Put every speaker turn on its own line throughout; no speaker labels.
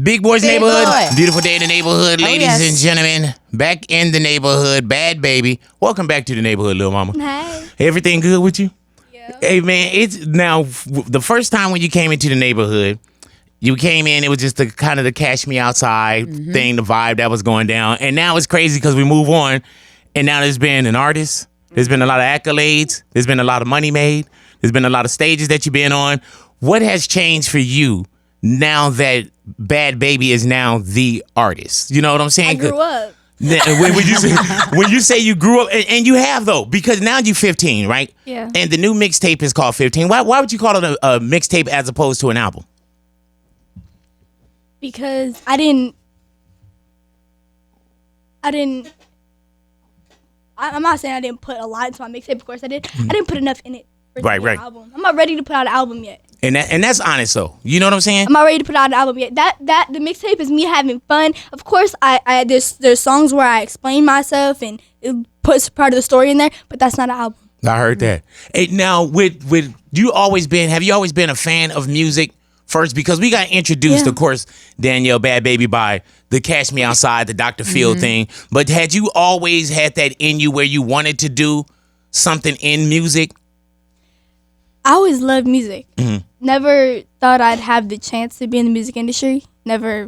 Big Boy's
Big
neighborhood.
Boy.
Beautiful day in the neighborhood, ladies
yes.
and gentlemen. Back in the neighborhood. Bad baby. Welcome back to the neighborhood, little mama.
Hey.
Everything good with you?
Yeah.
Hey, man, it's now the first time when you came into the neighborhood, you came in, it was just the kind of the cash me outside thing, the vibe that was going down. And now it's crazy because we move on. And now there's been an artist. There's been a lot of accolades. There's been a lot of money made. There's been a lot of stages that you've been on. What has changed for you now that Bad Baby is now the artist? You know what I'm saying?
I grew up.
When you say you grew up, and you have though, because now you're 15, right?
Yeah.
And the new mixtape is called 15. Why would you call it a mixtape as opposed to an album?
Because I didn't. I'm not saying I didn't put a lot into my mixtape. Of course I did. I didn't put enough in it for
Right,
an
right.
album. I'm not ready to put out an album yet.
And that's honest though. You know what I'm saying?
I'm not ready to put out an album yet. That the mixtape is me having fun. Of course, I there's songs where I explain myself and it puts part of the story in there, but that's not an album.
I heard that. Hey, now, with have you always been a fan of music first? Because we got introduced,
Yeah.
of course, Danielle Bad Baby by the Cash Me Outside, the Dr. Phil thing. But had you always had that in you where you wanted to do something in music?
I always loved music. Never thought I'd have the chance to be in the music industry. Never.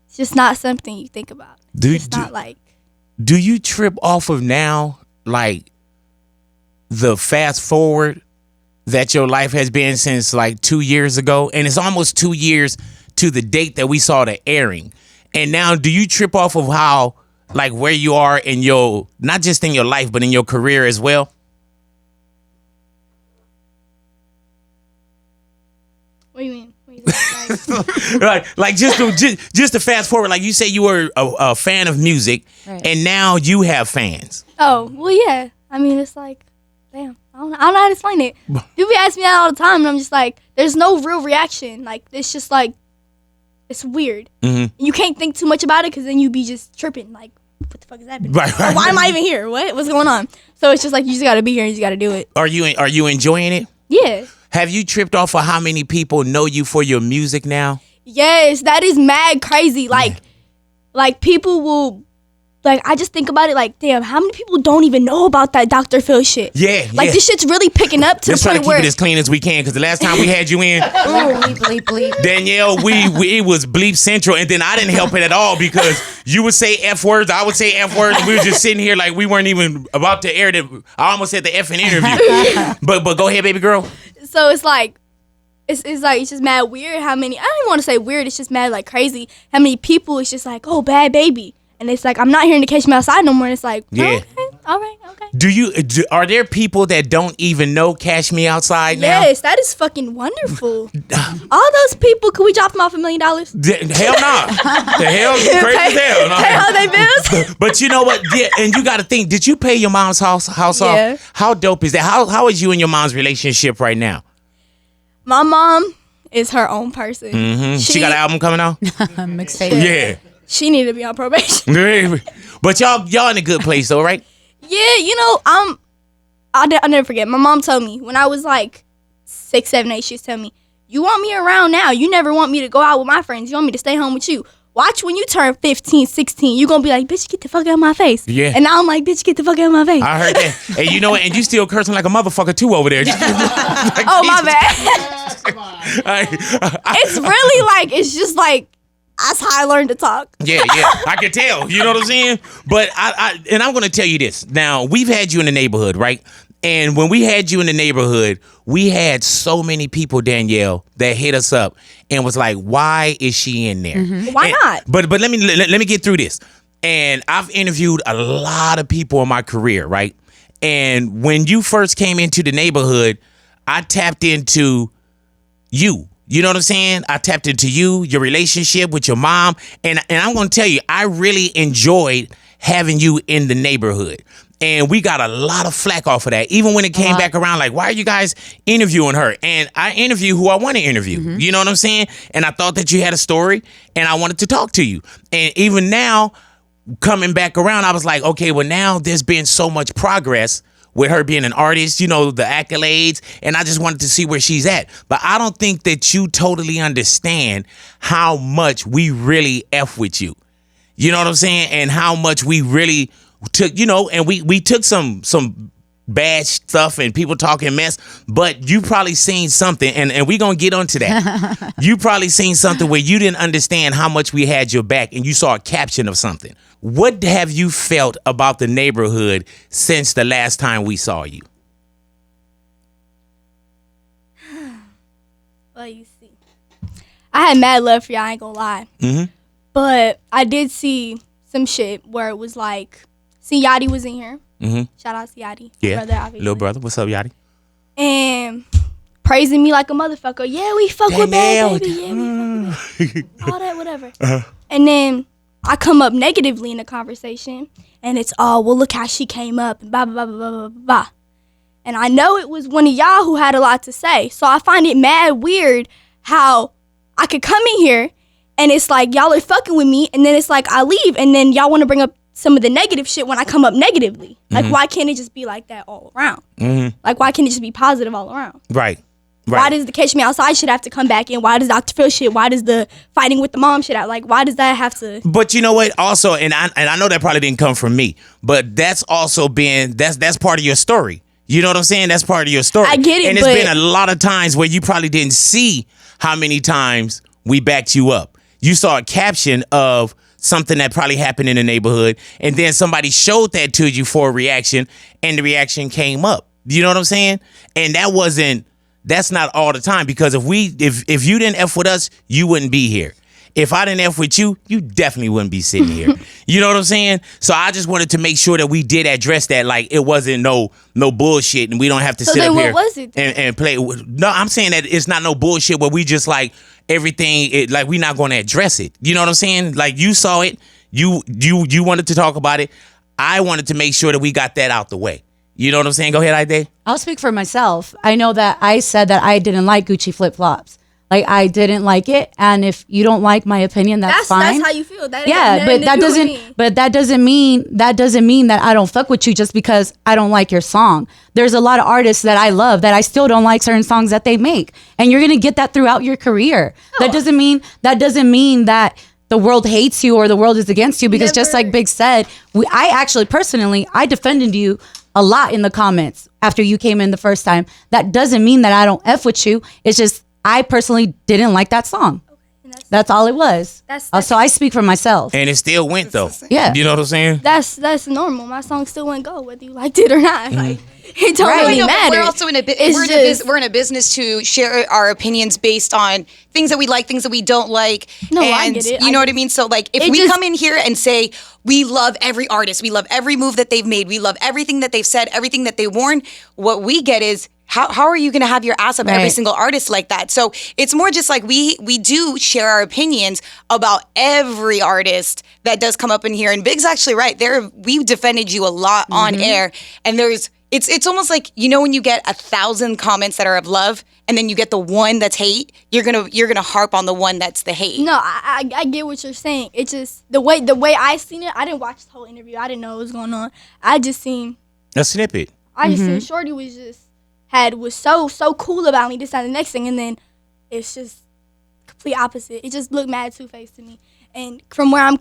It's just not something you think about. It's not like.
Do you trip off of now, like, the fast forward that your life has been since like 2 years ago? And it's almost 2 years to the date that we saw the airing. And now, do you trip off of how, like, where you are in your, not just in your life, but in your career as well?
What do you mean?
like just to fast forward, like you say you were a fan of music,
Right.
and now you have fans.
Oh, well, yeah. I mean, it's like, damn. I don't know how to explain it. People ask me that all the time, and I'm just like, there's no real reaction. Like, it's just like, it's weird. You can't think too much about it because then you be just tripping. Like, what the fuck is happening?
Right.
Or why am I even here? What's going on? So it's just like, you just got to be here and you just got to do it.
Are you enjoying it?
Yeah.
Have you tripped off of how many people know you for your music now?
Yes, that is mad crazy. Like people will, like, I just think about it like, damn, how many people don't even know about that Dr. Phil shit?
Yeah,
Like, this shit's really picking up to
Let's
the
try to
point
keep
where
it as clean as we can, because the last time we had you in,
Bleep, bleep.
Danielle, it was bleep central, and then I didn't help it at all because you would say F words, I would say F words, and we were just sitting here like we weren't even about to air the. I almost said the F in interview. but go ahead, baby girl.
So it's like, it's like, it's just mad weird how many, I don't even want to say weird, it's just mad like crazy how many people it's just like, oh, Bad Baby. And it's like, I'm not hearing to catch me outside no more. And it's like,
Yeah.
okay, all right, okay.
Are there people that don't even know Cash Me Outside now?
Yes, that is fucking wonderful. All those people, could we drop them off $1 million?
Hell no. The hell is crazy as hell. No.
Pay all they bills?
But you know what? Yeah, and you got to think, did you pay your mom's house
Yeah.
off? How dope is that? How is you and your mom's relationship right now?
My mom is her own person.
She got an album coming out?
Mixtape.
Yeah.
She need to be on probation.
But y'all in a good place though, right?
Yeah, you know, I'll never forget. My mom told me when I was like 6, 7, 8, she was telling me, you want me around now. You never want me to go out with my friends. You want me to stay home with you. Watch when you turn 15, 16, you're going to be like, bitch, get the fuck out of my face.
Yeah.
And now I'm like, bitch, get the fuck out of my face.
I heard that. And you know what? And you still cursing like a motherfucker too over there. Like,
Oh, my
Jesus.
bad. It's really like, it's just like, that's how I learned to talk.
Yeah, I can tell. You know what I'm saying? But I'm going to tell you this. Now, we've had you in the neighborhood, right? And when we had you in the neighborhood, we had so many people, Danielle, that hit us up and was like, why is she in there?
Why not?
But let me get through this. And I've interviewed a lot of people in my career, right? And when you first came into the neighborhood, I tapped into you. You know what I'm saying? I tapped into you, your relationship with your mom. And I'm going to tell you, I really enjoyed having you in the neighborhood. And we got a lot of flack off of that. Even when it came back around, like, why are you guys interviewing her? And I interview who I want to interview. You know what I'm saying? And I thought that you had a story and I wanted to talk to you. And even now, coming back around, I was like, okay, well, now there's been so much progress with her being an artist, you know, the accolades, and I just wanted to see where she's at. But I don't think that you totally understand how much we really F with you. You know what I'm saying? And how much we really took, you know, and we took some bad stuff and people talking mess, but you probably seen something, and we gonna get onto that. You probably seen something where you didn't understand how much we had your back, and you saw a caption of something. What have you felt about the neighborhood since the last time we saw you?
Well, you see, I had mad love for y'all, I ain't gonna lie.
Mm-hmm.
But I did see some shit where it was like, see, Yachty was in here.
Mm-hmm.
Shout out to Yachty.
Yeah,
brother, obviously.
little brother. What's up, Yachty?
And praising me like a motherfucker. Yeah, we fuck with Bad Baby. Yeah, we fuck with all that, whatever. And then I come up negatively in the conversation, and it's, oh, well, look how she came up, and blah, blah, blah, blah, blah, blah. And I know it was one of y'all who had a lot to say. So I find it mad weird how I could come in here, and it's like, y'all are fucking with me, and then it's like, I leave, and then y'all want to bring up some of the negative shit when I come up negatively. Like, why can't it just be like that all around? Like, why can't it just be positive all around?
Right.
Why does the Catch Me Outside shit have to come back in? Why does Dr. Phil shit? Why does the fighting with the mom shit out? Like, why does that have to?
But you know what? Also, and I know that probably didn't come from me, but that's also been that's part of your story. You know what I'm saying? That's part of your story.
I get it,
and it's been a lot of times where you probably didn't see how many times we backed you up. You saw a caption of something that probably happened in the neighborhood, and then somebody showed that to you for a reaction, and the reaction came up. You know what I'm saying? And that's not all the time, because if you didn't F with us, you wouldn't be here. If I didn't F with you, you definitely wouldn't be sitting here. You know what I'm saying? So I just wanted to make sure that we did address that, like it wasn't no bullshit, and we don't have to sit up here and play. No, I'm saying that it's not no bullshit where we just like everything, like we're not going to address it. You know what I'm saying? Like you saw it, you wanted to talk about it. I wanted to make sure that we got that out the way. You know what I'm saying? Go ahead, Ide.
I'll speak for myself. I know that I said that I didn't like Gucci flip-flops. Like, I didn't like it, and if you don't like my opinion, that's fine.
That's how you feel. That
but that doesn't mean that I don't fuck with you just because I don't like your song. There's a lot of artists that I love that I still don't like certain songs that they make, and you're gonna get that throughout your career. Oh. That doesn't mean that the world hates you or the world is against you, because just like Big said, I actually personally defended you a lot in the comments after you came in the first time. That doesn't mean that I don't F with you. It's just I personally didn't like that song. Okay, that's all it was. So I speak for myself.
And it still went though.
Yeah.
You know what I'm saying?
That's normal. My song still wouldn't go whether you liked it or not. Like, it don't really matter.
We're also in a business to share our opinions based on things that we like, things that we don't like.
No,
and
I get it.
You know what I mean? So like if we come in here and say we love every artist, we love every move that they've made, we love everything that they've said, everything that they worn, what we get is how are you going to have your ass up every single artist like that? So it's more just like we do share our opinions about every artist that does come up in here. And Big's actually right. We've defended you a lot on air. And it's almost like, you know, when you get 1,000 comments that are of love and then you get the one that's hate, you're gonna harp on the one that's the hate.
No, I get what you're saying. It's just the way I seen it. I didn't watch the whole interview. I didn't know what was going on. I just seen
a snippet.
I just seen Shorty was so cool about me, this and the next thing, and then it's just complete opposite. It just looked mad two-faced to me. And from where I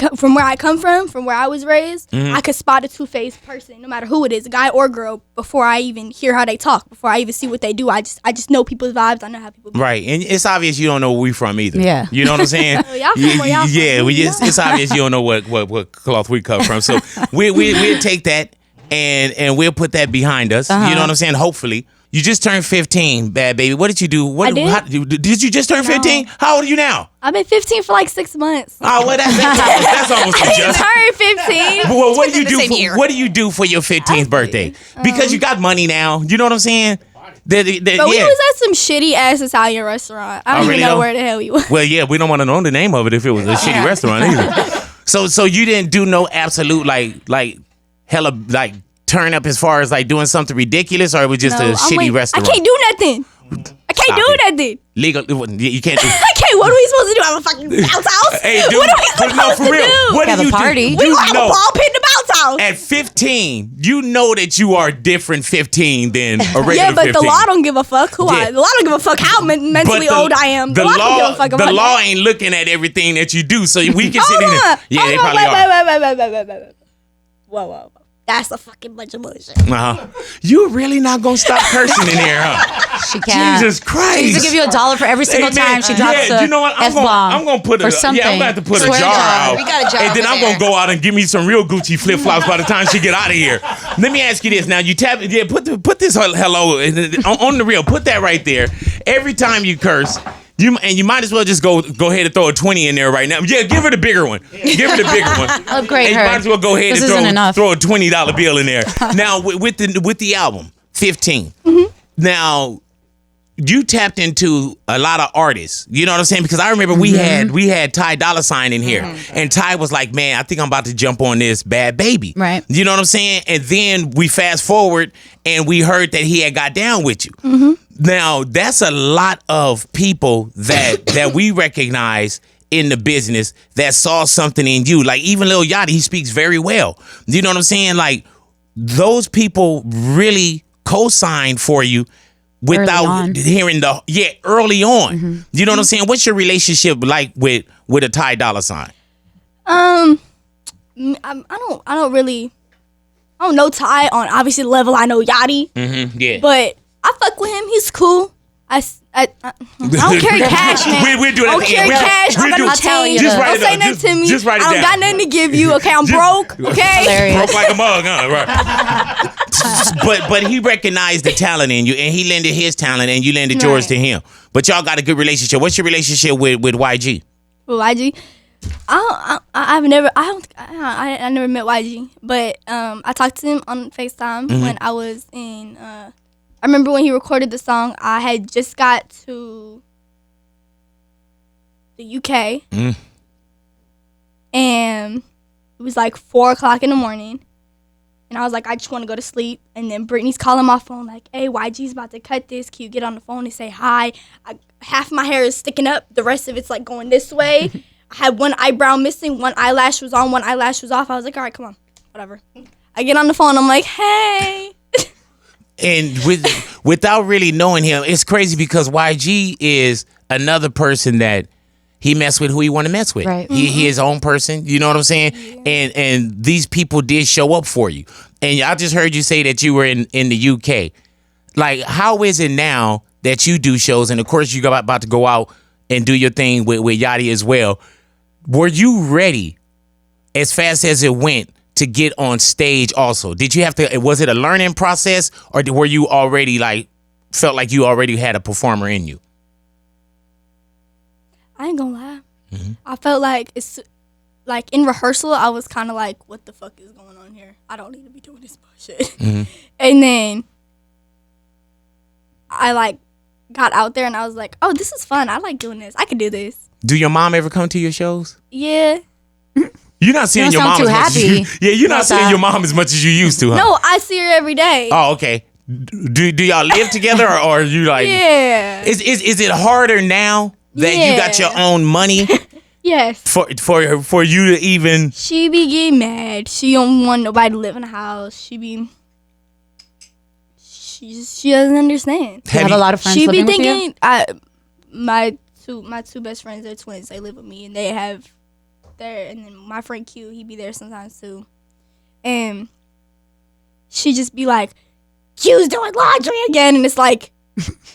come from where I was raised, I could spot a two-faced person, no matter who it is, a guy or girl, before I even hear how they talk, before I even see what they do. I just know people's vibes. I know how people be.
Right, and it's obvious you don't know where we from either.
Yeah,
you know what I'm saying?
Y'all from where y'all from.
It's obvious you don't know what cloth we come from. So we'll take that and we'll put that behind us. You know what I'm saying? Hopefully. You just turned 15, Bad Baby. What did you do? Did you just turn 15? How old are you now?
I've been 15 for like 6 months.
Oh, well, that's almost just.
I turned 15.
Well, what do you do for your 15th birthday? Because you got money now. You know what I'm saying?
But we was at some shitty ass Italian restaurant. I don't even know where the hell we was.
Well, yeah, we don't want to know the name of it if it was a shitty restaurant either. So you didn't do no absolute like hella like turn up as far as like doing something ridiculous, or it was just a shitty restaurant?
I can't do nothing. I can't do that then.
Legal, you can't do.
I can't. What are we supposed to do? Have a fucking bounce house?
Hey, dude,
what are we supposed
for
to
real.
do?
What
Have
do
a
you
party.
do?
We
You
gonna have a ball pit in the bounce house.
At 15, you know that you are different 15 than a regular
Yeah, but
15.
the law don't give a fuck who
Yeah.
The law don't give a fuck how mentally old I am. The law don't give a fuck about
the law
that.
ain't looking at everything that you do, so we can
Hold
sit in
on.
there. Yeah, they probably are.
Wait. Whoa. That's a fucking bunch of bullshit.
You really not gonna stop cursing in here, huh?
She can.
Jesus Christ!
She needs to give you $1 for every single
Hey, man,
time she drops
yeah,
a
you know what? I'm
F-bomb
gonna put
or something.
I'm gonna have to put
Swear
a
to
jar
God.
out.
We got a jar
and then
over
I'm gonna
there.
go out and give me some real Gucci flip flops by the time she get out of here. Let me ask you this. Now you put this hello on the real. Put that right there. Every time you curse. You might as well just go ahead and throw a 20 in there right now. Yeah, give her the bigger one. Give her the bigger one.
Upgrade
And
her.
you might as well go ahead
This
and
isn't enough.
throw a $20 bill in there. Now with the album, 15. Now you tapped into a lot of artists. You know what I'm saying? Because I remember we had Ty Dolla $ign in here, and Ty was like, "Man, I think I'm about to jump on this Bad Baby."
Right.
You know what I'm saying? And then we fast forward, and we heard that he had got down with you. Now that's a lot of people that we recognize in the business that saw something in you. Like even Lil Yachty, he speaks very well. You know what I'm saying? Like those people really co-signed for you without hearing early on. You know what I'm saying? What's your relationship like with a Ty Dolla $ign?
I don't know Ty on obviously the level I know Yachty,
Yeah.
but I fuck with him. He's cool. I don't carry cash, man.
We're doing
I don't carry cash. I got no change.
Just write
Don't say
it down.
nothing to me.
Just write it
I
down.
don't got nothing to give you. Okay, I'm broke. Okay.
Hilarious.
Broke like a mug, huh? Right. but he recognized the talent in you, and he lended his talent, and you lended yours to him. But y'all got a good relationship. What's your relationship with YG?
With YG, I never met YG, but I talked to him on FaceTime when I was in. I remember when he recorded the song. I had just got to the UK, and it was like 4:00 in the morning, and I was like, I just want to go to sleep. And then Brittany's calling my phone like, "Hey, YG's about to cut this. Can you get on the phone and say hi?" Half my hair is sticking up, the rest of it's like going this way. I had one eyebrow missing, one eyelash was on, one eyelash was off. I was like, all right, come on, whatever. I get on the phone, I'm like, hey.
And without really knowing him, it's crazy because YG is another person that he messed with who he want to mess with.
Right.
He his own person. You know what I'm saying? Yeah. And these people did show up for you. And I just heard you say that you were in the UK. Like, how is it now that you do shows? And of course, you're about to go out and do your thing with Yachty as well. Were you ready as fast as it went to get on stage also? Did you have to, was it a learning process, or were you already felt like you already had a performer in you?
I ain't gonna lie. I felt like it's like in rehearsal, I was kind of like, what the fuck is going on here? I don't need to be doing this bullshit. And then I got out there and I was like, oh, this is fun. I like doing this. I can do this.
Do your mom ever come to your shows?
Yeah.
You're not seeing
You
your
don't
mom
sound
as much
too
as you.
happy
Yeah, you're not
about
seeing
that.
your mom as much as you used to, huh?
No, I see her every day.
Oh, okay. Do y'all live together, or are you like?
Yeah.
Is it harder now that you got your own money
Yes.
for you to even?
She be getting mad. She don't want nobody to live in the house. She doesn't understand.
You have a lot of friends
She be
living with you?
thinking my two best friends, they're twins. They live with me and they have and then my friend Q, he be there sometimes too. And she just be like, Q's doing laundry again, and it's like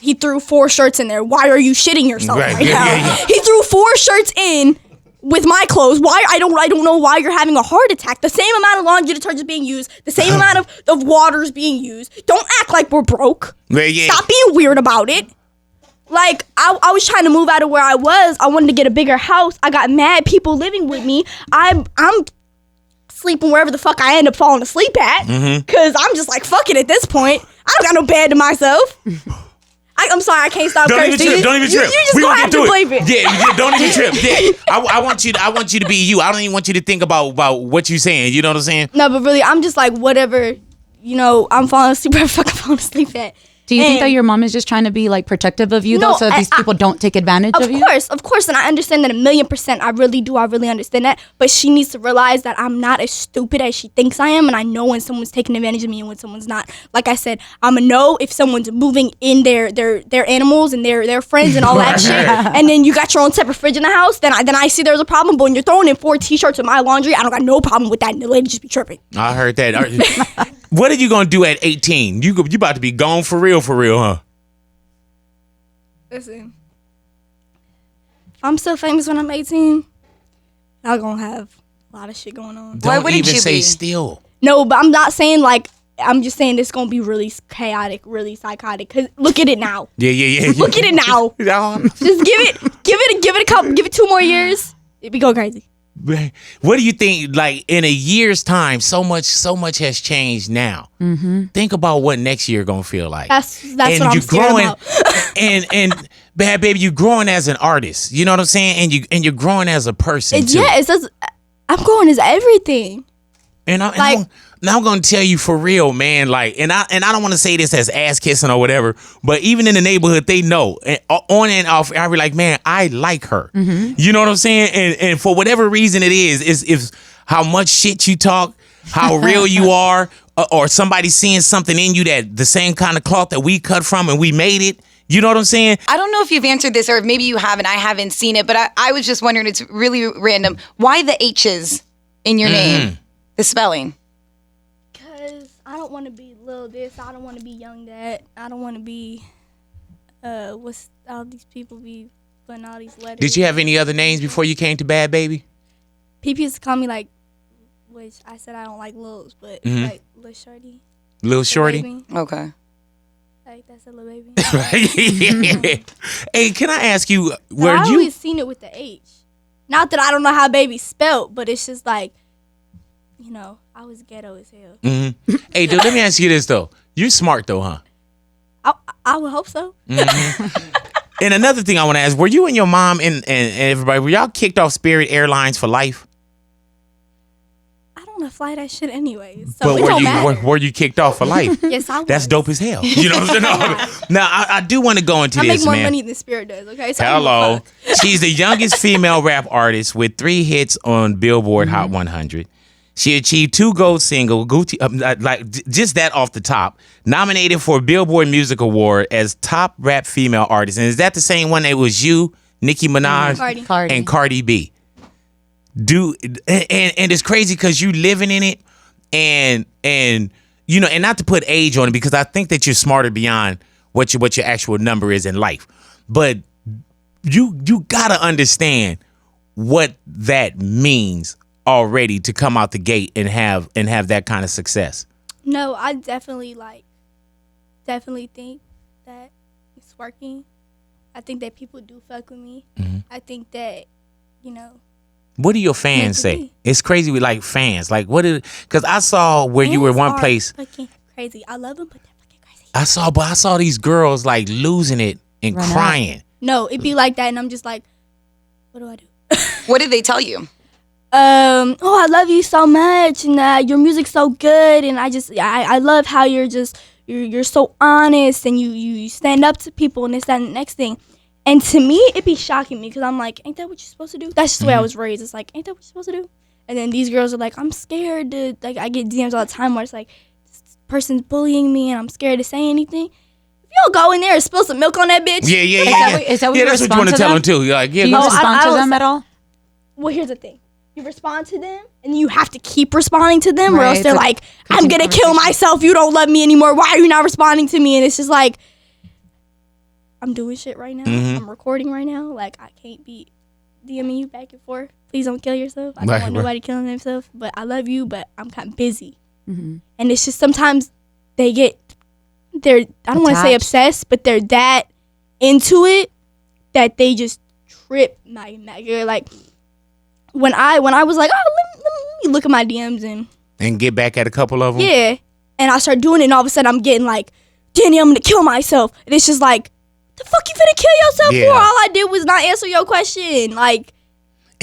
he threw 4 shirts in there. Why are you shitting yourself right now?
Yeah.
He threw 4 shirts in with my clothes. Why? I don't know why you're having a heart attack. The same amount of laundry detergent being used, the same amount of water's being used. Don't act like we're broke.
Yeah.
Stop being weird about it. Like, I was trying to move out of where I was. I wanted to get a bigger house. I got mad people living with me. I'm sleeping wherever the fuck I end up falling asleep at. Because I'm just like, fuck it at this point. I don't got no bed to myself. I'm sorry, I can't stop
Don't even
cursing.
trip. Don't even trip.
You just
We
gonna
gonna
have
get
to
through
believe it.
Yeah, don't even trip. Yeah, I want you to be you. I don't even want you to think about what you're saying. You know what I'm saying?
No, but really, I'm just like, whatever, I'm falling asleep wherever the fuck I'm falling asleep at.
Do you think that your mom is just trying to be like protective of you, though, so these people don't take advantage of you?
Of course, and I understand that 1,000,000%. I really do. I really understand that. But she needs to realize that I'm not as stupid as she thinks I am, and I know when someone's taking advantage of me and when someone's not. Like I said, I'm gonna know if someone's moving in their animals and their friends and all that shit. And then you got your own separate fridge in the house. Then I see there's a problem. But when you're throwing in 4 t-shirts in my laundry, I don't got no problem with that. And the lady just be tripping.
I heard that. What are you gonna do at 18? You about to be gone for real, huh?
Listen, if I'm still famous when I'm 18, y'all gonna have a lot of shit going on.
Don't
Why wouldn't
even
you
say
be?
still.
No, but I'm not saying like. I'm just saying it's gonna be really chaotic, really psychotic. Cause look at it now.
Yeah.
Look at it now. Just give it 2 more years. It be going crazy.
What do you think? Like in a year's time, so much has changed now. Mm-hmm. Think about what next year gonna feel like.
That's what I'm scared about.
and Bad Baby, you're growing as an artist. You know what I'm saying? And you're growing as a person too.
Yeah, I'm growing as everything.
And I'm gonna tell you for real, man. Like, and I don't want to say this as ass kissing or whatever, but even in the neighborhood, they know. And on and off, I be like, man, I like her. Mm-hmm. You know what I'm saying? And for whatever reason it is how much shit you talk, how real you are, or somebody seeing something in you that the same kind of cloth that we cut from and we made it. You know what I'm saying?
I don't know if you've answered this or maybe you haven't. I haven't seen it, but I was just wondering. It's really random. Why the H's in your name? The spelling.
Because I don't want to be little this. I don't want to be young that. I don't want to be, what's all these people be putting all these letters.
Did you have any other names before you came to Bad Baby?
People used to call me like, which I said I don't like Lils, but like Lil Shorty.
Lil Shorty?
Baby.
Okay.
Like that's a little baby.
Hey, can I ask you,
I always seen it with the H. Not that I don't know how baby spelled, but it's just like, you know, I was ghetto as hell.
Mm-hmm. Hey, dude, let me ask you this, though. You're smart, though, huh?
I would hope so.
Mm-hmm. And another thing I want to ask, were you and your mom and everybody, were y'all kicked off Spirit Airlines for life?
I don't want to fly that shit anyways. So
but
it don't matter.
were you kicked off for life?
Yes, I was.
That's dope as hell. You know what I'm saying? Now, I do want to go into
I
this,
make more
man.
money than Spirit does, okay? So
Hello. She's the youngest female rap artist with 3 hits on Billboard Hot 100. She achieved 2 gold singles, just that off the top. Nominated for a Billboard Music Award as top rap female artist. And is that the same one that was you, Nicki Minaj,
Cardi.
and Cardi B? And it's crazy because you living in it, and you know, and not to put age on it because I think that you're smarter beyond what your actual number is in life. But you gotta understand what that means already to come out the gate and have that kind of success.
No, I definitely think that it's working. I think that people do fuck with me. Mm-hmm. I think that, you know.
What do your fans say? It's crazy with like fans. Like because I saw where you were one place.
Fucking crazy. I love them, but they're fucking crazy.
I saw these girls like losing it and crying.
No, it'd be like that, and I'm just like, what do I do?
What did they tell you?
I love you so much, and your music's so good, and I love how you're so honest, and you stand up to people, and this, that, and the next thing. And to me, it'd be shocking me, because I'm like, ain't that what you're supposed to do? That's just the way I was raised. It's like, ain't that what you're supposed to do? And then these girls are like, I'm scared to, like, I get DMs all the time where it's like, this person's bullying me, and I'm scared to say anything. If you don't go in there and spill some milk on that bitch.
Yeah.
Is that what you
that's what you
respond
want to
to
tell
them?
them, too. You're like, yeah,
Do you
go.
respond to them at all?
Well, here's the thing. You respond to them, and you have to keep responding to them, or
Right,
else they're
it's a
like, I'm going to kill myself. You don't love me anymore. Why are you not responding to me? And it's just like, I'm doing shit right now.
Mm-hmm.
I'm recording right now. Like, I can't be DMing you back and forth. Please don't kill yourself. I don't
Right,
want nobody killing themselves, but I love you, but I'm kind of busy. Mm-hmm. And it's just sometimes they're, I don't want to say obsessed, but they're that into it that they just trip my like, when I was like, oh, let me look at my DMs
and get back at a couple of them.
Yeah. And I start doing it, and all of a sudden I'm getting like, Danny, I'm going to kill myself. And it's just like, the fuck you finna kill yourself for? All I did was not answer your question. Like,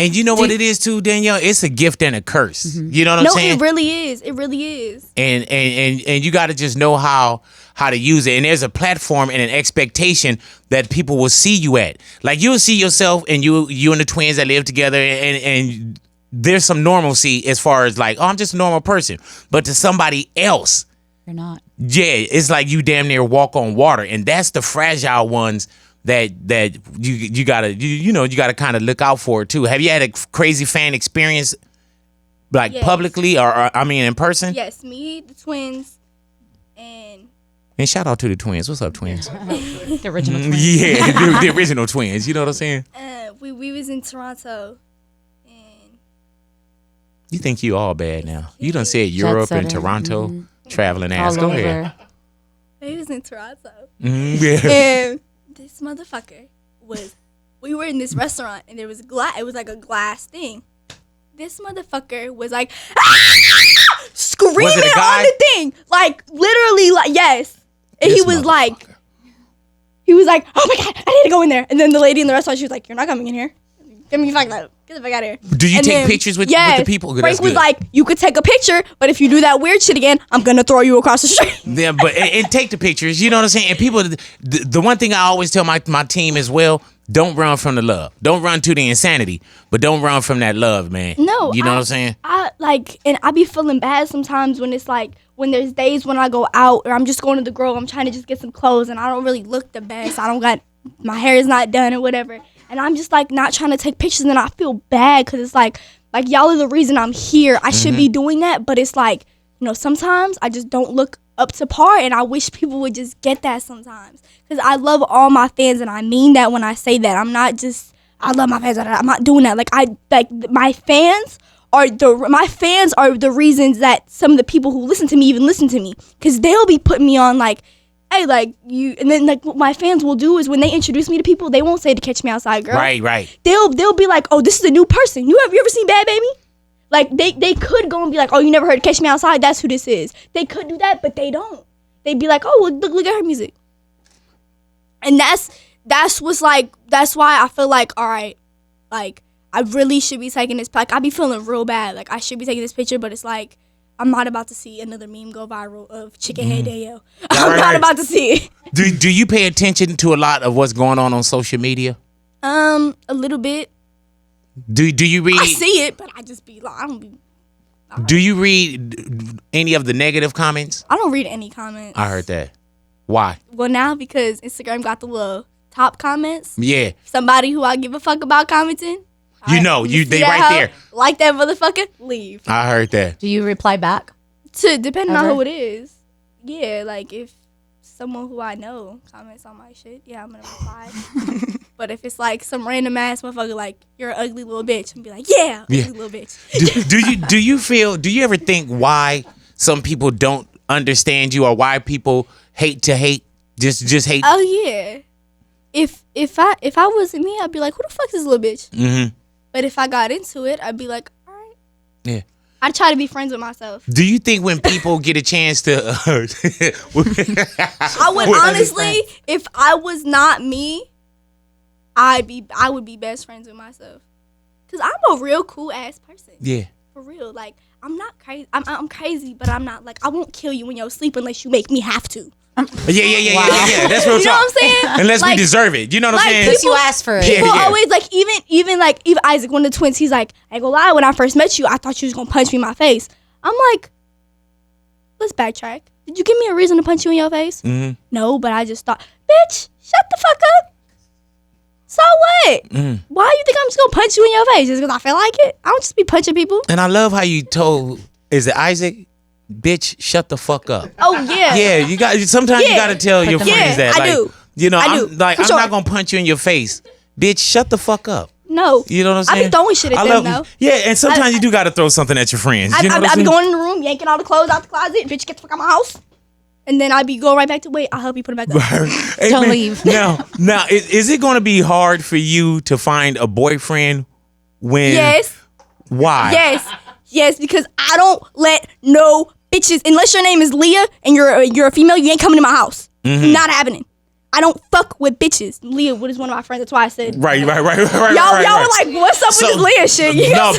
And you know what it is too, Danielle? It's a gift and a curse. You know what I'm saying?
No, it really is. It really is.
And you got to just know how to use it. And there's a platform and an expectation that people will see you at. Like you'll see yourself and you and the twins that live together, and there's some normalcy as far as like, oh, I'm just a normal person. But to somebody else,
You're not.
yeah, it's like you damn near walk on water, and that's the fragile ones that you gotta kind of look out for too. Have you had a crazy fan experience, like
Yes.
publicly or I mean in person?
Yes, me, the twins, and
And shout out to the twins. What's up, twins?
The original twins.
Yeah, the original twins. You know what I'm saying?
we was in Toronto, and
You think you all bad now? You done said Europe and
setter.
Toronto, traveling ass.
All
Go ahead.
over.
we was in Toronto,
Yeah.
and this motherfucker we were in this restaurant, and there was glass. It was like a glass thing. This motherfucker was like screaming
Was it a guy?
on the thing, like literally, like yes. And
This
he was like, "Oh my god, I need to go in there." And then the lady in the restaurant, she was like, "You're not coming in here. Get the fuck out of here."
Do you
And
take
then-
pictures with
yes,
the people?
Frank
That's
was
good.
like, "You could take a picture, but if you do that weird shit again, I'm gonna throw you across the street."
Yeah, but and take the pictures. You know what I'm saying? And people, the one thing I always tell my team as well: don't run from the love. Don't run to the insanity, but don't run from that love, man.
No,
you know what I'm saying?
I like, and I be feeling bad sometimes when it's like when there's days when I go out or I'm just going to the Grove. I'm trying to just get some clothes and I don't really look the best. I don't got my hair is not done or whatever, and I'm just like not trying to take pictures, and I feel bad because it's like y'all are the reason I'm here. I should be doing that, but it's like, you know, sometimes I just don't look up to par, and I wish people would just get that sometimes, because I love all my fans, and I mean that when I say that. I'm not just I love my fans. I'm not doing that. My fans are the reasons that some of the people who listen to me even listen to me, because they'll be putting me on like, hey, like you, and then like what my fans will do is when they introduce me to people, they won't say to Catch Me Outside Girl.
Right.
They'll be like, oh, this is a new person. You ever seen Bad Baby? Like they could go and be like, oh, you never heard Catch Me Outside? That's who this is. They could do that, but they don't. They'd be like, oh, well, look at her music. And that's what's like. That's why I feel like, all right, like I really should be taking this. Like I be feeling real bad. Like I should be taking this picture, but it's like I'm not about to see another meme go viral of Chicken Head Danielle. I'm not about to see it.
Do you pay attention to a lot of what's going on social media?
A little bit.
Do you read?
I see it, but I just be like,
Do you read any of the negative comments?
I don't read any comments.
I heard that. Why?
Well, now because Instagram got the little top comments.
Yeah.
Somebody who I give a fuck about commenting.
You know,
see
they
that
right
hoe?
there.
Like that motherfucker, leave.
I heard that.
Do you reply back?
Depending on
Ever?
who it is. Yeah, like if someone who I know comments on my shit, yeah, I'm gonna reply. But if it's like some random ass motherfucker like, you're an ugly little bitch, and be like, yeah, ugly little bitch.
Do you ever think why some people don't understand you, or why people hate to hate? Just hate.
Oh yeah. If I wasn't me, I'd be like, who the fuck is this little bitch?
Mm-hmm.
But if I got into it, I'd be like, all right.
Yeah.
I'd try to be friends with myself.
Do you think when people get a chance to
I would honestly, if I was not me, I would be best friends with myself. Cause I'm a real cool ass person.
Yeah.
For real. Like I'm not crazy. I'm crazy, but I'm not like, I won't kill you in your sleep unless you make me have to.
Yeah. That's real
You know
talk.
what I'm saying?
Unless we
Like-
deserve it. You know what I'm
like
saying?
people-
You asked for it.
Yeah.
People always like, even Isaac, one of the twins, he's like, I ain't gonna lie, when I first met you, I thought you was gonna punch me in my face. I'm like, let's backtrack. Did you give me a reason to punch you in your face?
Mm-hmm.
No, but I just thought, bitch, shut the fuck up. So what? Why you think I'm just gonna punch you in your face? Just because I feel like it? I don't just be punching people.
And I love how you told, is it Isaac? Bitch, shut the fuck up.
Oh yeah.
Yeah, you got. Sometimes you
Yeah.
got to tell your
them
friends
Yeah,
that.
I do.
You know,
I
I'm
do,
like,
for
I'm
sure.
not gonna punch you in your face, bitch. Shut the fuck up.
No.
You know what I'm
I
saying?
be throwing shit at them though.
Yeah, and sometimes you do got to throw something at your friends. You know what
I
I'm
be
saying?
going in the room, yanking all the clothes out the closet. Bitch, get the fuck out of my house. And then I be going right back to, wait, I'll help you put it back up.
Hey,
Don't
man,
leave.
Now, is it going to be hard for you to find a boyfriend when?
Yes.
Why?
Yes, because I don't let no bitches, unless your name is Leah and you're a female, you ain't coming to my house.
Mm-hmm.
Not happening. I don't fuck with bitches. Leah was one of my friends. That's why I said.
Right.
Y'all were like, what's up with this Leah shit? You
No,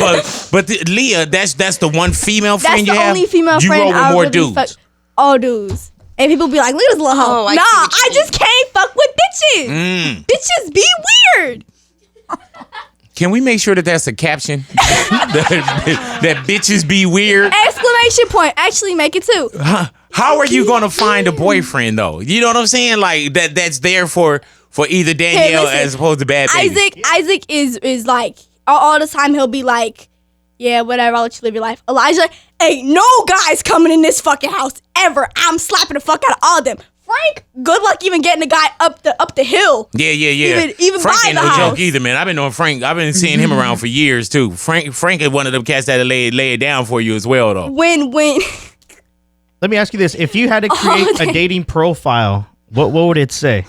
but Leah, that's the one female friend you have.
That's the only female
you
friend
roll with
I
more
really
dudes.
fuck. All dudes. And people be like, Leah's a little hoe.
Oh, I
Nah,
see what you
I
mean.
just can't fuck with bitches. Bitches be weird.
Can we make sure that that's a caption? that bitches be weird.
Exclamation point. Actually, make it too.
How are you gonna find a boyfriend though? You know what I'm saying? Like that's there for either Danielle
listen,
as opposed to Bad Baby.
Isaac is like all the time he'll be like, yeah, whatever, I'll let you live your life. Elijah, ain't no guys coming in this fucking house ever. I'm slapping the fuck out of all of them. Frank, good luck even getting a guy up the hill.
Yeah.
Even
Frank
buy
ain't
the
no
house.
joke either, man. I've been knowing Frank. I've been seeing him around for years too. Frank is one of them cats that lay it down for you as well though.
When
Let me ask you this: if you had to create a dating profile, what would it say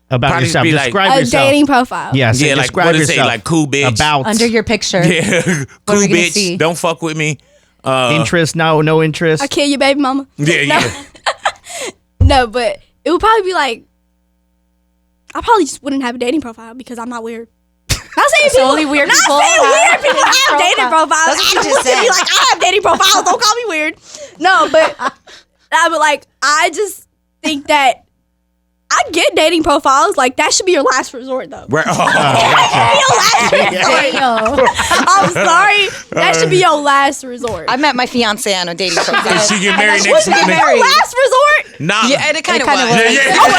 about
Probably
yourself?
be like-
Describe
a
yourself.
dating profile.
Yeah, so
Yeah, like
describe
what it say?
yourself.
Like cool bitch.
About
Under your picture.
Yeah,
What
cool
are we gonna
bitch.
see?
Don't fuck with me.
interest, no interest.
I kill your baby mama.
Yeah.
No, but it would probably be like, I probably just wouldn't have a dating profile because I'm not weird. Not saying
So only weird
not
people
saying
have
weird people
dating
have dating
profiles.
profiles.
That's what you
I
just
don't be
said.
like, I have dating profiles. Don't call me weird. No, but I would like, I just think that I get dating profiles. Like that should be your last resort, though.
Right.
Your last resort.
Damn.
I'm sorry. That should be your last resort.
I met my fiance on a dating profile.
She get married
Was
next
that
month.
your last resort?
Nah.
Yeah, and it kind of
kinda
was.
was.
Yeah.
So am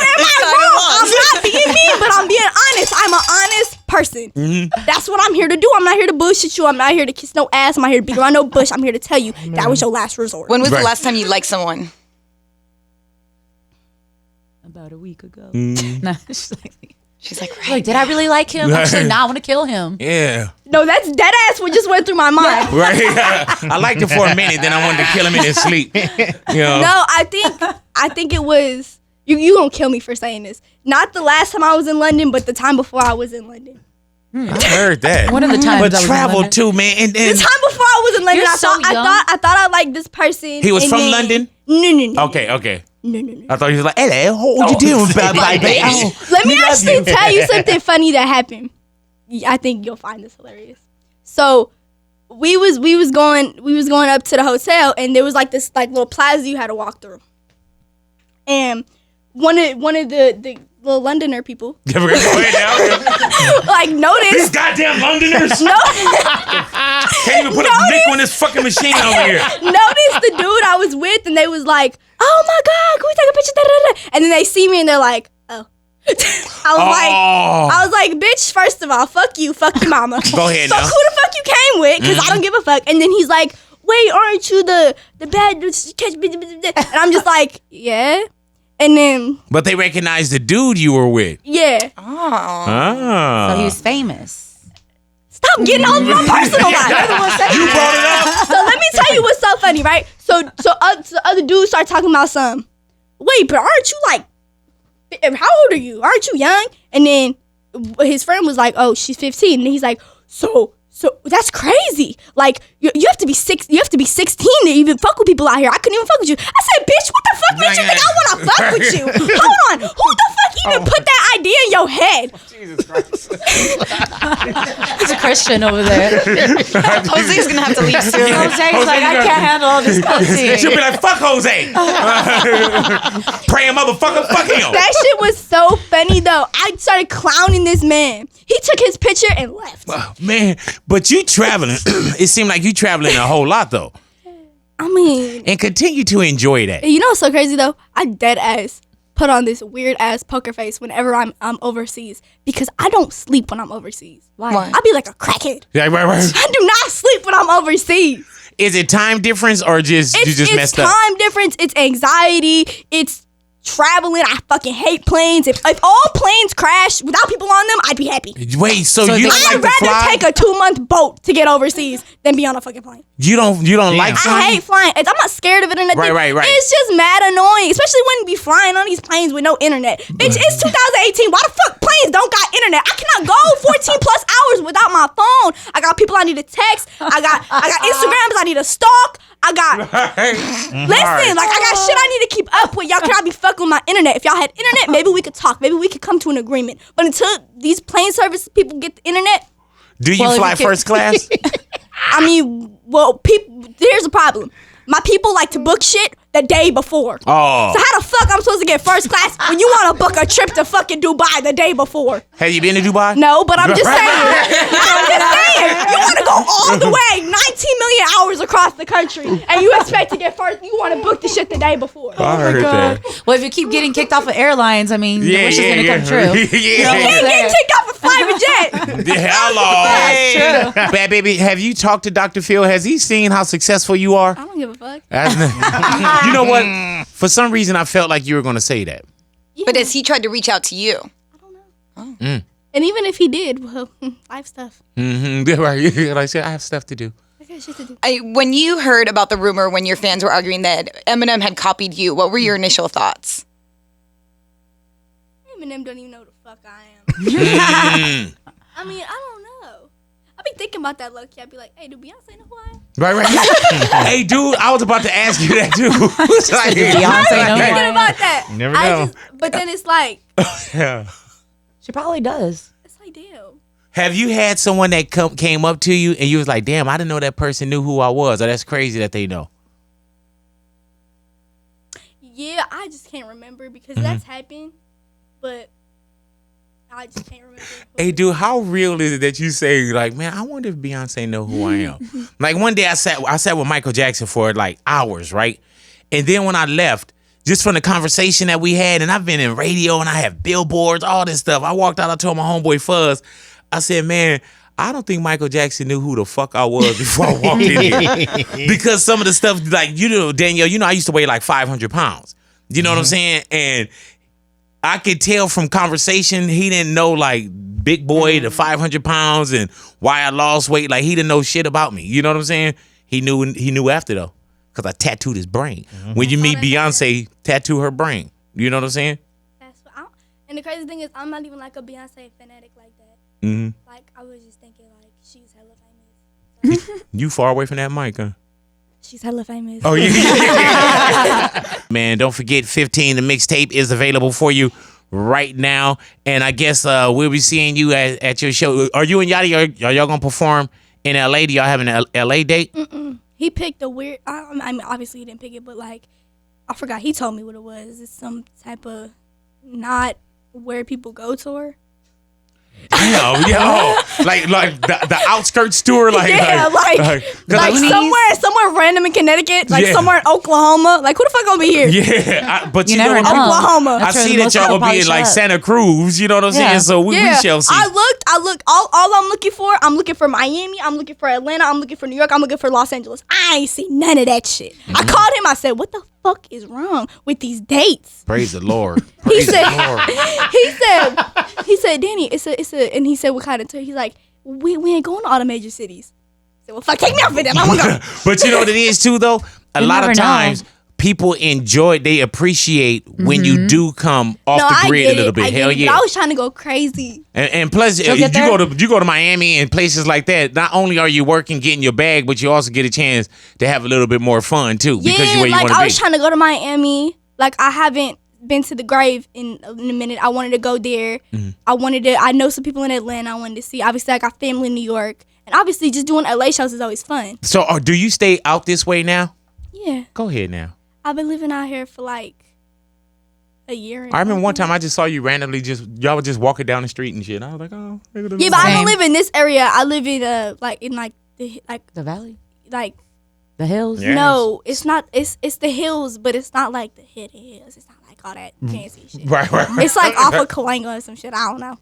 I
kinda
wrong?
was.
I'm not being mean, but I'm being honest. I'm an honest person. That's what I'm here to do. I'm not here to bullshit you. I'm not here to kiss no ass. I'm not here to beat around no bush. I'm here to tell you that was your last resort.
When was
Right.
the last time you liked someone?
About a week ago.
Mm.
Nah, she's
She's like, right.
like, did I really like him? Actually, nah, I want to kill him.
Yeah.
No, that's dead ass what just went through my mind.
Right. I liked it for a minute, then I wanted to kill him in his sleep. You know.
No, I think it was you gonna kill me for saying this. Not the last time I was in London, but the time before I was in London.
I heard that.
One of the times
But
I was in
travel
London.
too, man. And
The time before I was in London,
You're
I
so
thought
young.
I thought I liked this person.
He was
and
from
then-
London?
No.
Okay.
No.
I thought he was like, hello, what you doing, baby?
Let me actually tell you something funny that happened. I think you'll find this hilarious. So we was going up to the hotel, and there was like this like little plaza you had to walk through. And one of the little Londoner people
Go ahead now.
like
These
noticed
goddamn Londoners
no
can't even put a mic on this fucking machine over here.
noticed the dude I was with, and they was like, "Oh my god, can we take a picture?" Da, da, da. And then they see me, and they're like, "Oh." I was like, bitch, first of all, fuck you, fuck your mama.
Go ahead
so
now.
who the fuck you came with? Because I don't give a fuck. And then he's like, wait, aren't you the bad catch? And I'm just like, yeah. And then,
But they recognized the dude you were with.
yeah.
Oh.
So he was famous.
Stop getting all my personal life.
You brought it up.
So let me tell you what's so funny, right? So other dudes start talking about some, wait, but aren't you like, how old are you? Aren't you young? And then his friend was like, oh, she's 15. And he's like, so that's crazy. Like you have to be 16 to even fuck with people out here. I couldn't even fuck with you. I said, bitch, what the fuck makes you think I want to fuck with you? Hold on. Who the fuck even put that idea in your head?
Jesus Christ.
He's a Christian over there.
Jose's gonna have to leave soon.
Jose's like, I can't handle all this pussy.
She'll be like, fuck Jose. Praying motherfucker, fuck him.
That shit was so funny though. I started clowning this man. He took his picture and left.
Man, but you traveling. It seemed like you traveling a whole lot though.
I mean,
And continue to enjoy that.
you know what's so crazy though? I dead ass put on this weird ass poker face whenever I'm overseas because I don't sleep when I'm overseas.
Why?
I be like a crackhead.
Yeah, right.
I do not sleep when I'm overseas.
Is it time difference or just you just
It's
messed up?
time difference. It's anxiety. It's traveling. I fucking hate planes. If all planes crash without people on them, I'd be happy.
Wait, so
So
you
they-
don't
I'd
like to fly?
rather take a 2-month boat to get overseas than be on a fucking plane.
You don't like
I
flying?
hate flying. I'm not scared of it or nothing.
Right.
It's just mad annoying, especially when you be flying on these planes with no internet. Bitch, it's 2018. Why the fuck planes don't got internet? I cannot go 14 plus hours without my phone. I got people I need to text. I got Instagrams I need to stalk. I got listen, like I got shit I need to keep up with. Y'all cannot be fucking with my internet. If y'all had internet, maybe we could talk. Maybe we could come to an agreement. But until these plane service people get the internet,
Do you fly first class?
I mean, well, people. Here's the problem. My people like to book shit the day before.
Oh.
So how the fuck I'm supposed to get first class when you want to book a trip to fucking Dubai the day before?
Have you been to Dubai?
No, but I'm just saying. I'm just saying. You want to go all the way 19 million hours across the country and you expect to get first. You want to book the shit the day before.
I heard that.
Well, if you keep getting kicked off of airlines, I mean, your wish is going to come true.
You can't get kicked off a private jet.
Hello.
That's true.
Bad baby, have you talked to Dr. Phil? Has he seen how successful you are?
I don't give a fuck.
You know what? For some reason, I felt like you were going to say that.
Yeah,
But has he tried to reach out to you?
I don't know. And even if he did, well, I have stuff.
Mm-hmm. Right. Like I said, I have stuff to do.
I got shit to do.
When you heard about the rumor when your fans were arguing that Eminem had copied you, what were your initial thoughts?
Eminem don't even know who the fuck I am. I mean, I don't know. I be thinking about that low key. I be like, hey, do Beyonce know who I am?
Right. Hey, dude, I was about to ask you that too. It's like,
Beyonce know
I'm
who I
thinking
am?
about that.
You never know.
But then it's like,
yeah.
She probably does.
it's like, damn.
Have you had someone that came up to you and you was like, damn, I didn't know that person knew who I was, or that's crazy that they know?
Yeah, I just can't remember because that's happened. But I just can't remember.
Hey, dude, how real is it that you say, like, man, I wonder if Beyonce know who I am? Like, one day I sat with Michael Jackson for, like, hours, right? And then when I left, just from the conversation that we had, and I've been in radio, and I have billboards, all this stuff. I walked out, I told my homeboy Fuzz, I said, man, I don't think Michael Jackson knew who the fuck I was before I walked in here. Because some of the stuff, like, you know, Danielle, you know, I used to weigh like 500 pounds. You know what I'm saying? And I could tell from conversation, he didn't know, like, Big Boy, the 500 pounds, and why I lost weight. Like, he didn't know shit about me. You know what I'm saying? He knew after, though, because I tattooed his brain. When you meet Beyonce, tattoo her brain. You know what I'm saying?
That's what and the crazy thing is, I'm not even like a Beyonce fanatic like that. Like, I was just thinking, like, she's hella famous.
You far away from that mic, huh?
She's hella famous.
Oh, yeah. Man, don't forget 15, the mixtape is available for you right now. And I guess we'll be seeing you at your show. Are you and Yachty, are y'all going to perform in L.A.? Do y'all have an L.A. date?
He picked a weird, I mean, obviously he didn't pick it, but, like, I forgot. He told me what it was. It's some type of not where people go tour.
Yo, like the outskirts tour, like
somewhere random in Connecticut, like somewhere in Oklahoma. Like, who the fuck gonna be here?
Yeah, but you know
never
what?
know.
Oklahoma.
I see that y'all will be in like Santa Cruz. You know what I'm saying? So we shall see.
I looked. All I'm looking for Miami. I'm looking for Atlanta. I'm looking for New York. I'm looking for Los Angeles. I ain't see none of that shit. I called him. I said, "What the fuck is wrong with these dates?"
Praise the Lord.
He said, Danny, it's a, and he said, what kind of tour? He's like, we ain't going to all the major cities. I said, well, fuck, take me out for them. I want to go.
But you know what it is too, though? A lot of times, people enjoy, they appreciate when you do come off the grid a little bit. Hell yeah.
I was trying to go crazy.
And plus, you go to Miami and places like that. Not only are you working, getting your bag, but you also get a chance to have a little bit more fun too. Because you're where you want to be.
I was trying to go to Miami. Like, I haven't been to the grave in a minute. I wanted to go there. I know some people in Atlanta I wanted to see. Obviously, I got family in New York. And obviously, just doing LA shows is always fun.
So, do you stay out this way now?
Yeah.
Go ahead now.
I've been living out here for like a year.
I remember one time I just saw you randomly, y'all were just walking down the street and shit. And I was like, oh.
Yeah, but I don't live in this area. I live in
the valley,
like
the hills.
Yes.
No, it's not. It's the hills, but it's not like the hidden hills. It's not like all that fancy shit.
Right.
It's like off of Cahuenga or some shit. I don't know.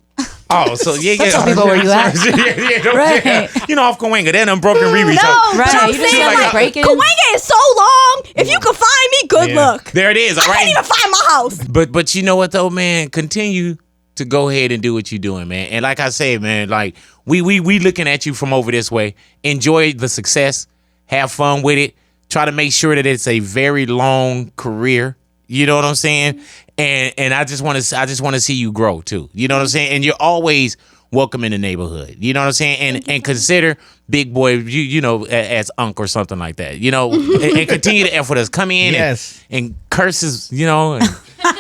Oh, so yeah.
Tell people where you at.
Yeah. You know, off Cahuenga, then Unbroken Riri.
No,
right.
I'm
You just
saying,
like breaking.
Cahuenga is so long. If you can find me, good luck.
There it is. All
I
right.
can't even find my house.
But you know what though, man? Continue to go ahead and do what you're doing, man. And like I said, man, like we looking at you from over this way. Enjoy the success. Have fun with it. Try to make sure that it's a very long career. You know what I'm saying? And I just want to see you grow too. You know what I'm saying? And you're always welcome in the neighborhood. You know what I'm saying? And consider Big Boy, you know, as Unc or something like that. You know, and continue to F with us. Come in and curses, you know, and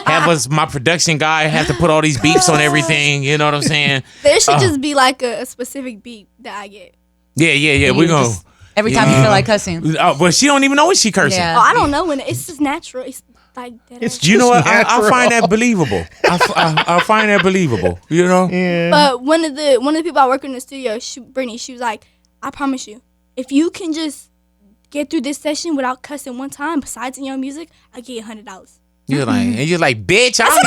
have us, my production guy, have to put all these beeps on everything. You know what I'm saying?
There should just be like a specific beep that I get.
Yeah. We're going to.
Every time you feel like cussing.
Well, she don't even know what she cursing.
Yeah.
Oh, I don't know when it's just natural. It's like that.
It's
You know what?
natural.
I find that believable. I find that believable. You know?
Yeah.
But one of the people I work with in the studio, Brittany, she was like, I promise you, if you can just get through this session without cussing one time, besides in your music, I get you $100.
You're like, bitch, I don't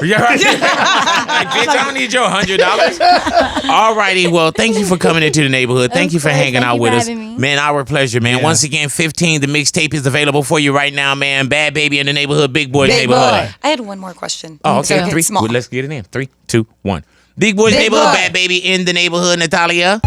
need You're right. Like, bitch, I don't need your $100. All righty. Well, thank you for coming into the neighborhood. Thank you for hanging out with us. Man, our pleasure, man.
Yeah.
Once again, 15, the mixtape is available for you right now, man. Bad Baby in the neighborhood, Big Boy in the neighborhood.
I had one more question.
Oh, okay.
So
Three.
small.
Well, let's get it in. 3, 2, 1. Big Boy's
Big
neighborhood,
Boy.
Bad Baby in the neighborhood, Natalia.